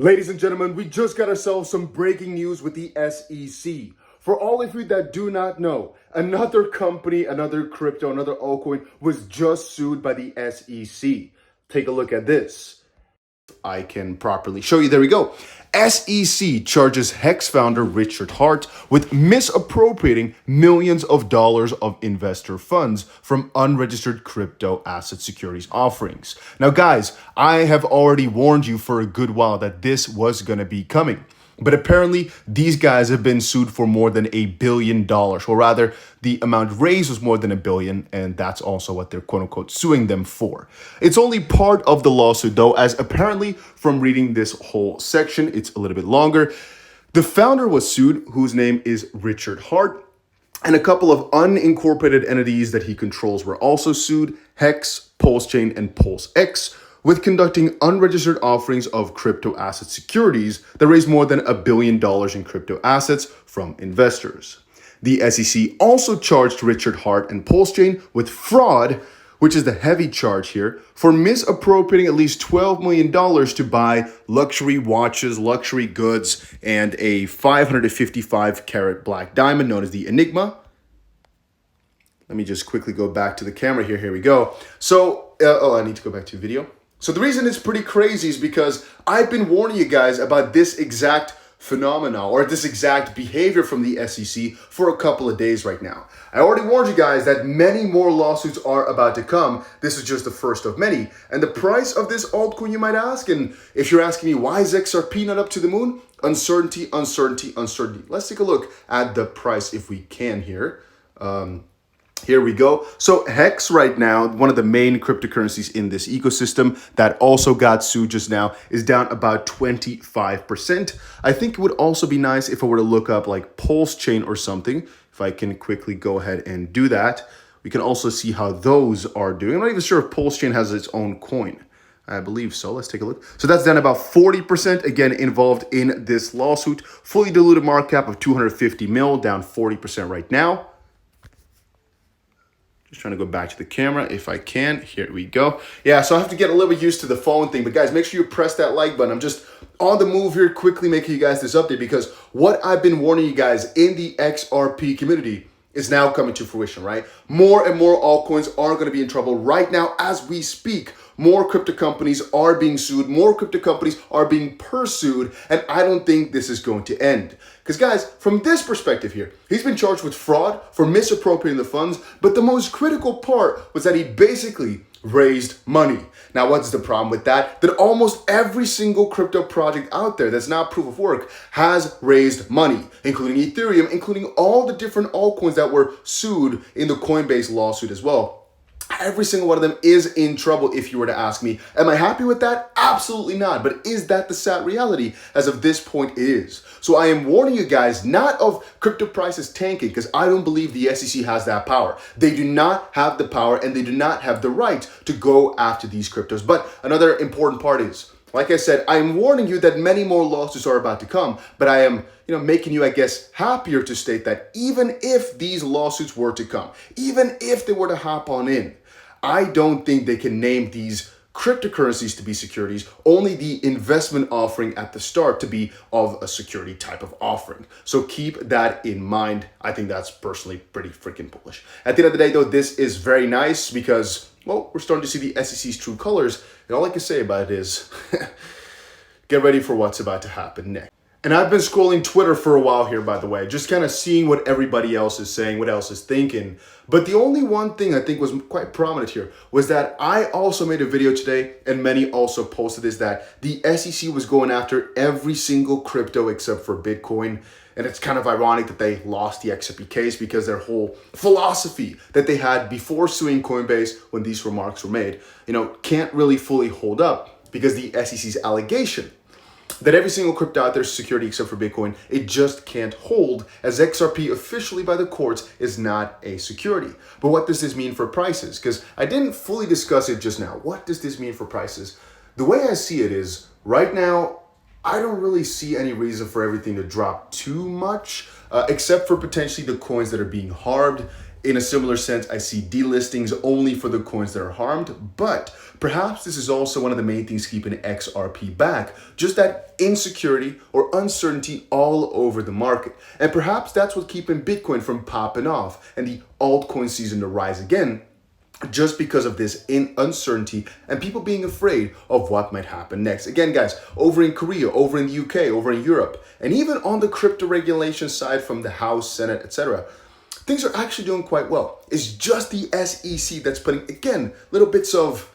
Ladies and gentlemen, we just got ourselves some breaking news with the SEC. For all of you that do not know, another company, another crypto, another altcoin was just sued by the SEC. Take a look at this. I can properly show you. There we go. SEC charges Hex founder Richard Hart with misappropriating millions of dollars of investor funds from unregistered crypto asset securities offerings. Now, guys, I have already warned you for a good while that this was going to be coming. But apparently, these guys have been sued for more than $1 billion. Or rather, the amount raised was more than $1 billion, and that's also what they're quote-unquote suing them for. It's only part of the lawsuit, though, as apparently from reading this whole section, it's a little bit longer. The founder was sued, whose name is Richard Hart, and a couple of unincorporated entities that he controls were also sued, Hex, Pulsechain, and Pulsex, with conducting unregistered offerings of crypto asset securities that raised more than $1 billion in crypto assets from investors. The SEC also charged Richard Hart and Pulsechain with fraud, which is the heavy charge here, for misappropriating at least $12 million to buy luxury watches, luxury goods, and a 555-carat black diamond known as the Enigma. Let me just quickly go back to the camera here. Here we go. So, I need to go back to video. So the reason it's pretty crazy is because I've been warning you guys about this exact phenomena or this exact behavior from the SEC for a couple of days right now. I already warned you guys that many more lawsuits are about to come. This is just the first of many. And the price of this altcoin, you might ask, and if you're asking me why is XRP not up to the moon? Uncertainty, uncertainty, uncertainty. Let's take a look at the price if we can here. Here we go. So Hex right now, one of the main cryptocurrencies in this ecosystem that also got sued just now, is down about 25%. I think it would also be nice if I were to look up like Pulsechain or something. If I can quickly go ahead and do that, we can also see how those are doing. I'm not even sure if Pulsechain has its own coin. I believe so. Let's take a look. So that's down about 40%, again, involved in this lawsuit. Fully diluted market cap of 250 mil, down 40% right now. Just trying to go back to the camera if I can. Here we go. Yeah, so I have to get a little bit used to the phone thing. But guys, make sure you press that like button. I'm just on the move here, quickly making you guys this update because what I've been warning you guys in the XRP community is now coming to fruition, right? More and more altcoins are going to be in trouble right now as we speak. More crypto companies are being sued. More crypto companies are being pursued. And I don't think this is going to end. Because guys, from this perspective here, he's been charged with fraud for misappropriating the funds. But the most critical part was that he basically raised money. Now, what's the problem with that? That almost every single crypto project out there that's not proof of work has raised money, including Ethereum, including all the different altcoins that were sued in the Coinbase lawsuit as well. Every single one of them is in trouble if you were to ask me. Am I happy with that? Absolutely not. But is that the sad reality? As of this point, it is. So I am warning you guys not of crypto prices tanking because I don't believe the SEC has that power. They do not have the power and they do not have the right to go after these cryptos. But another important part is, like I said, I'm warning you that many more lawsuits are about to come, but I am, making you, I guess, happier to state that even if these lawsuits were to come, even if they were to hop on in, I don't think they can name these cryptocurrencies to be securities, only the investment offering at the start to be of a security type of offering. So keep that in mind. I think that's personally pretty freaking bullish. At the end of the day, though, this is very nice because, well, we're starting to see the SEC's true colors. And all I can say about it is get ready for what's about to happen next. And I've been scrolling Twitter for a while here, by the way, just kind of seeing what everybody else is saying, what else is thinking. But the only one thing I think was quite prominent here was that I also made a video today, and many also posted this, that the SEC was going after every single crypto except for Bitcoin. And it's kind of ironic that they lost the XRP case because their whole philosophy that they had before suing Coinbase when these remarks were made, can't really fully hold up because the SEC's allegation that every single crypto out there is security except for Bitcoin, it just can't hold, as XRP officially by the courts is not a security. But what does this mean for prices? Because I didn't fully discuss it just now. What does this mean for prices? The way I see it is, right now, I don't really see any reason for everything to drop too much, except for potentially the coins that are being harmed. In a similar sense, I see delistings only for the coins that are harmed, but perhaps this is also one of the main things keeping XRP back, just that insecurity or uncertainty all over the market. And perhaps that's what's keeping Bitcoin from popping off and the altcoin season to rise again, just because of this uncertainty and people being afraid of what might happen next. Again, guys, over in Korea, over in the UK, over in Europe, and even on the crypto regulation side from the House, Senate, etc., things are actually doing quite well. It's just the SEC that's putting, again, little bits of,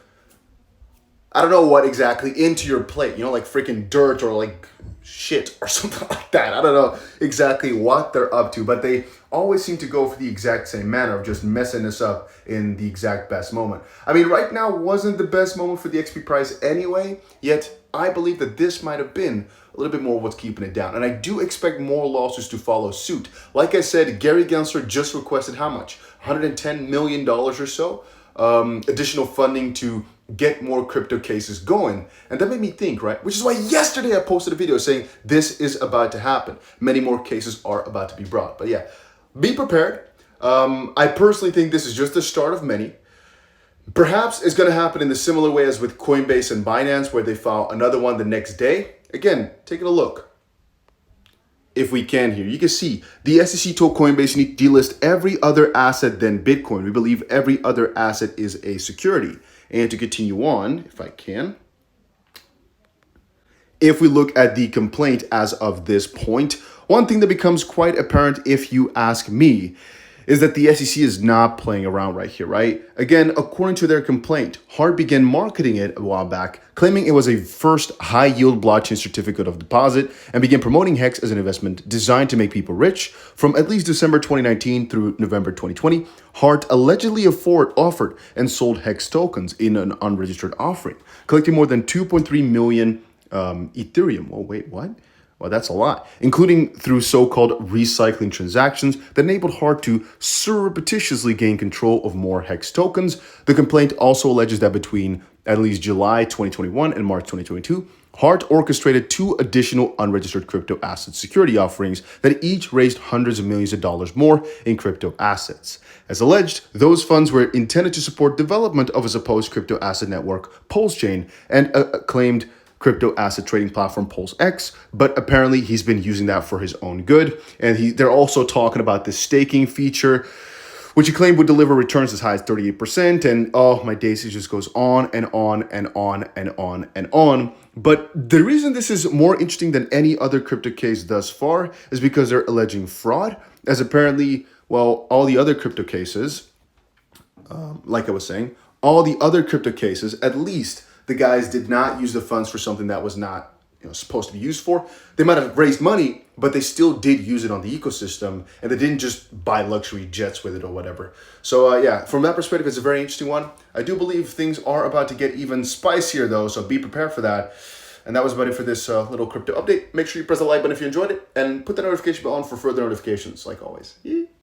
I don't know what exactly, into your plate, you know, like freaking dirt or like shit or something like that. I don't know exactly what they're up to, but they always seem to go for the exact same manner of just messing us up in the exact best moment. I mean, right now wasn't the best moment for the XP price anyway, yet I believe that this might have been a little bit more what's keeping it down. And I do expect more lawsuits to follow suit. Like I said, Gary Gensler just requested how much? $110 million or so, additional funding to get more crypto cases going. And that made me think, right? Which is why yesterday I posted a video saying this is about to happen. Many more cases are about to be brought. But yeah, be prepared. I personally think this is just the start of many. Perhaps it's going to happen in the similar way as with Coinbase and Binance, where they file another one the next day. Again, taking a look. If we can here, you can see the SEC told Coinbase you need to delist every other asset than Bitcoin. We believe every other asset is a security. And to continue on, if I can, if we look at the complaint as of this point, one thing that becomes quite apparent if you ask me is that the SEC is not playing around right here, right? Again, according to their complaint, Hart began marketing it a while back, claiming it was a first high-yield blockchain certificate of deposit, and began promoting HEX as an investment designed to make people rich. From at least December 2019 through November 2020, Hart allegedly offered and sold HEX tokens in an unregistered offering, collecting more than 2.3 million Ethereum. Oh, wait, what? Well, that's a lot, including through so-called recycling transactions that enabled Hart to surreptitiously gain control of more HEX tokens. The complaint also alleges that between at least July 2021 and March 2022, Hart orchestrated 2 additional unregistered crypto asset security offerings that each raised hundreds of millions of dollars more in crypto assets. As alleged, those funds were intended to support development of a supposed crypto asset network, Pulsechain, and acclaimed crypto asset trading platform Pulsex, but apparently he's been using that for his own good. And they're also talking about the staking feature, which he claimed would deliver returns as high as 38%. And oh, my days, it just goes on and on and on and on and on. But the reason this is more interesting than any other crypto case thus far is because they're alleging fraud, as apparently, well, all the other crypto cases, like I was saying, all the other crypto cases, at least the guys did not use the funds for something that was not, supposed to be used for. They might have raised money, but they still did use it on the ecosystem, and they didn't just buy luxury jets with it or whatever. So yeah, from that perspective, it's a very interesting one. I do believe things are about to get even spicier though, so be prepared for that. And that was about it for this little crypto update. Make sure you press the like button if you enjoyed it, and put the notification bell on for further notifications, like always.